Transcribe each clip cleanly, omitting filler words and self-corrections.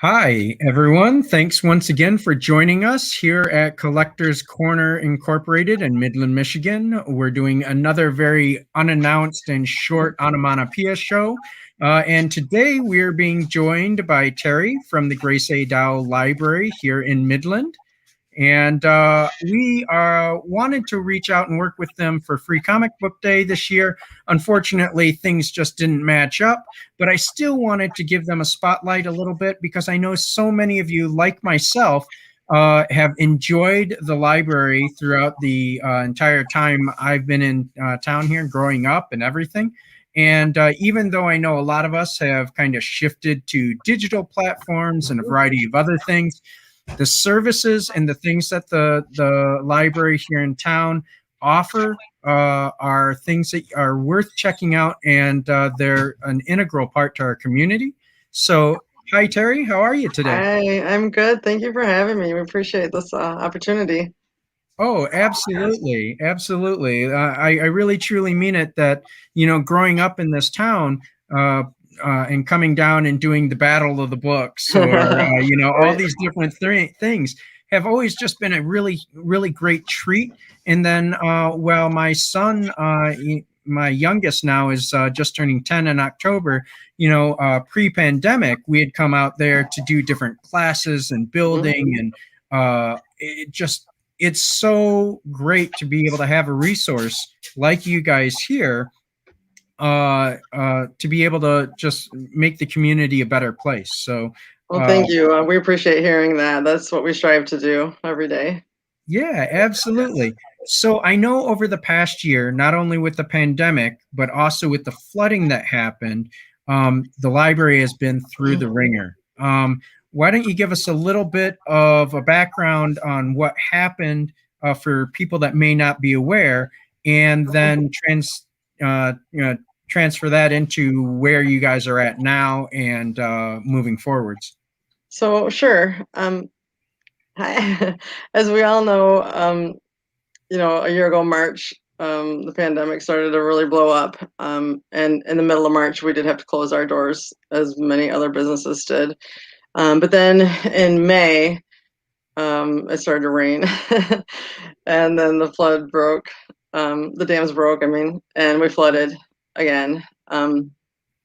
Hi, everyone. Thanks once again for joining us here at Collectors Corner Incorporated in Midland, Michigan. We're doing another very unannounced and short onomatopoeia show. And today we're being joined by Terry from the Grace A. Dow Library here in Midland. And we wanted to reach out and work with them for Free Comic Book Day this year. Unfortunately, things just didn't match up, but I still wanted to give them a spotlight a little bit because I know so many of you, like myself, have enjoyed the library throughout the entire time I've been in town here, growing up and everything. And even though I know a lot of us have kind of shifted to digital platforms and a variety of other things, the services and the things that the library here in town offer are things that are worth checking out, and they're an integral part to our community. So, hi Terry, how are you today? Hi, I'm good. Thank you for having me. We appreciate this opportunity. Oh, absolutely, absolutely. I really truly mean it. That growing up in this town. And coming down and doing the Battle of the Books, or all Right. these different things have always just been a really, really great treat. And then, well, my son, my youngest now is just turning 10 in October. Pre-pandemic, we had come out there to do different classes and building, and it's so great to be able to have a resource like you guys here to be able to just make the community a better place. So, Well, uh, thank you. We appreciate hearing that. That's what we strive to do every day. yeah, absolutely. So I know over the past year, not only with the pandemic, but also with the flooding that happened, the library has been through the ringer. Why don't you give us a little bit of a background on what happened for people that may not be aware, and then transfer that into where you guys are at now and moving forwards. So, sure. As we all know, a year ago, March, the pandemic started to really blow up. And in the middle of March, we did have to close our doors, as many other businesses did. But then in May, it started to rain, and then the flood broke. The dams broke, I mean, and we flooded again,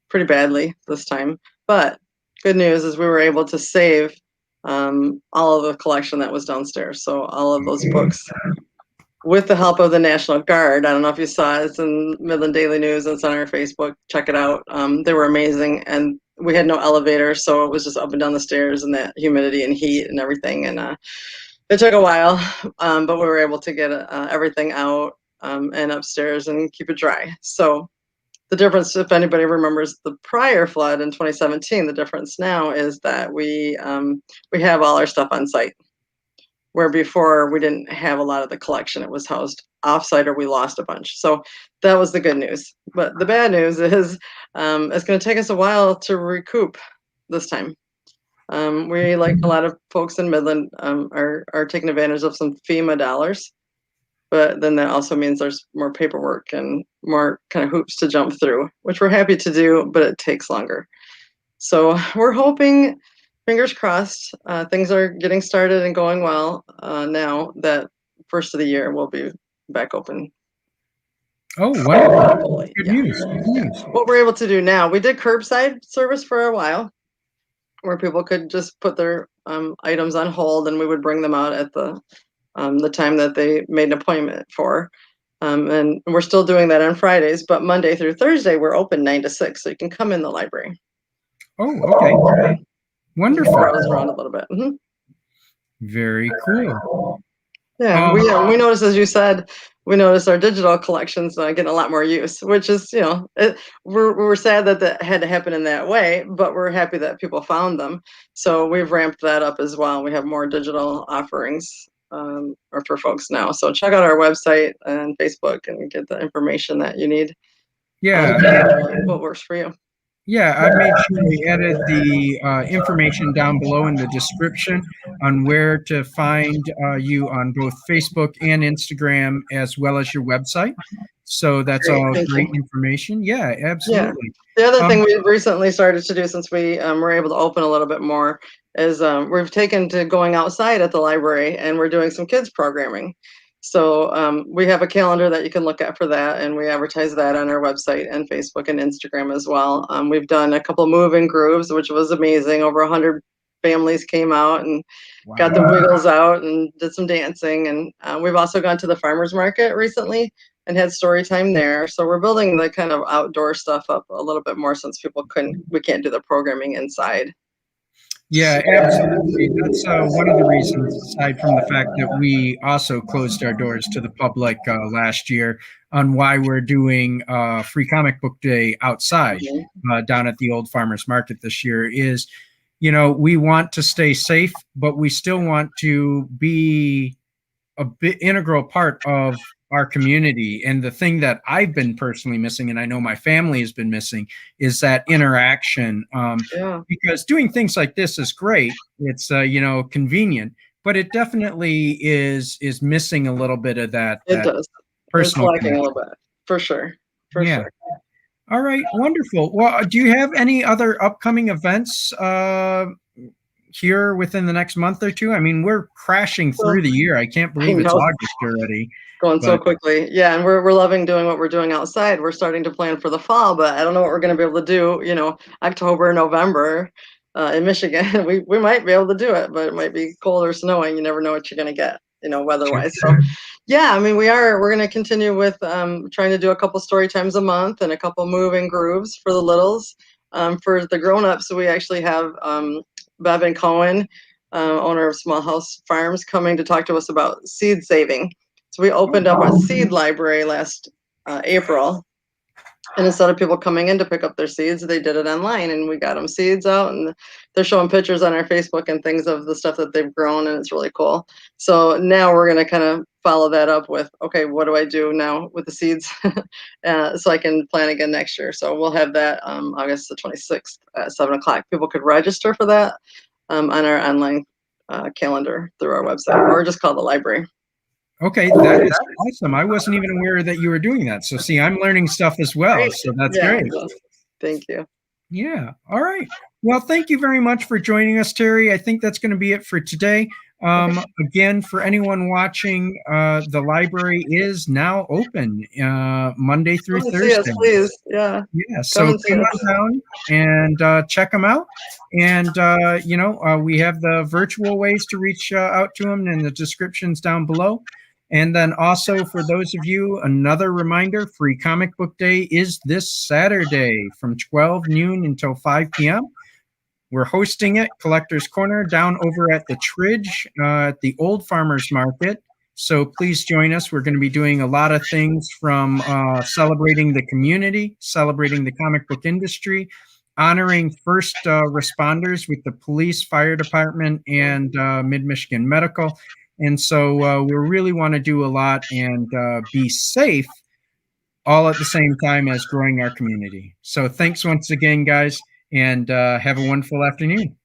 pretty badly this time. But good news is we were able to save all of the collection that was downstairs. So all of those books, with the help of the National Guard. I don't know if you saw it. It's in Midland Daily News and it's on our Facebook. Check it out. They were amazing, and we had no elevator, so it was just up and down the stairs and that humidity and heat and everything. And it took a while, but we were able to get everything out and upstairs and keep it dry. So the difference, if anybody remembers the prior flood in 2017, the difference now is that we have all our stuff on site, where before we didn't have a lot of the collection. It was housed offsite, or we lost a bunch. So that was the good news. But the bad news is it's going to take us a while to recoup this time. We, like a lot of folks in Midland, are taking advantage of some FEMA dollars, but then that also means there's more paperwork and more kind of hoops to jump through, which we're happy to do, but it takes longer. So we're hoping, fingers crossed, things are getting started and going well now that first of the year we'll be back open. Oh, wonderful. Hopefully, Good yeah. news. Good news. What we're able to do now, we did curbside service for a while, where people could just put their items on hold, and we would bring them out at the time that they made an appointment for. And we're still doing that on Fridays, but Monday through Thursday we're open 9 to 6, so you can come in the library. Oh, okay. Just Wonderful. browse around a little bit. Very cool. Yeah, Um, we noticed, as you said, we noticed our digital collections getting a lot more use, which is, we're sad that that had to happen in that way, but we're happy that people found them. So we've ramped that up as well. We have more digital offerings or for folks now. So check out our website and Facebook and get the information that you need. yeah, What works for you. Yeah, I made sure we added the information down below in the description on where to find you on both Facebook and Instagram, as well as your website. So that's Great, all thank great you. information. Yeah, Yeah. absolutely. The other Um, thing we've recently started to do since we were able to open a little bit more is we've taken to going outside at the library and we're doing some kids programming. So we have a calendar that you can look at for that, and we advertise that on our website and Facebook and Instagram as well. We've done a couple move-in grooves, which was amazing. Over 100 families came out and got the wow. wiggles out and did some dancing. And we've also gone to the farmers market recently and had story time there. So we're building the kind of outdoor stuff up a little bit more since we can't do the programming inside. Yeah, absolutely. That's one of the reasons, aside from the fact that we also closed our doors to the public last year, on why we're doing Free Comic Book Day outside Mhm. down at the Old Farmers Market this year is, we want to stay safe, but we still want to be a bit integral part of our community. And the thing that I've been personally missing, and I know my family has been missing, is that interaction. Yeah, Because doing things like this is great. It's convenient, but it definitely is missing a little bit of that it does. It's personal lacking a connection. little bit, for sure. For Yeah. sure. All right. Wonderful. Well, do you have any other upcoming events here within the next month or two? I mean, we're crashing Well, through the year. I can't I believe it's know, August already. going so But quickly. Yeah, and we're loving doing what we're doing outside. We're starting to plan for the fall, but I don't know what we're going to be able to do. October, November, in Michigan, we might be able to do it, but it might be cold or snowing. You never know what you're going to get, sure. weather-wise. So, yeah, I mean, we're going to continue with trying to do a couple story times a month and a couple moving grooves for the littles. For the grown-ups, we actually have Bevan Cohen, owner of Small House Farms, coming to talk to us about seed saving. So we opened up a seed library last April, and instead of people coming in to pick up their seeds, they did it online, and we got them seeds out, and they're showing pictures on our Facebook and things of the stuff that they've grown, and it's really cool. So now we're going to kind of follow that up with, okay, what do I do now with the seeds, so I can plan again next year. So we'll have that August the 26th at 7 o'clock. People could register for that on our online calendar through our website, or just call the library. Okay, that is awesome. I wasn't even aware that you were doing that. So see, I'm learning stuff as well. Great. So that's Yeah. great. Thank you. Yeah. All right. Well, thank you very much for joining us, Terry. I think that's going to be it for today. Again, for anyone watching, the library is now open Monday through Come and see us, Thursday. please. Yeah. Yeah. Come So and see come us. on down and check them out. And, we have the virtual ways to reach out to them in the descriptions down below. And then also for those of you, another reminder, Free Comic Book Day is this Saturday from 12 noon until 5 p.m. We're hosting it, Collector's Corner, down over at the Tridge at the Old Farmers Market. So please join us. We're going to be doing a lot of things from celebrating the community, celebrating the comic book industry, honoring first responders with the police, fire department, and Mid-Michigan Medical. And so we really want to do a lot and be safe all at the same time as growing our community. So thanks once again, guys, and have a wonderful afternoon.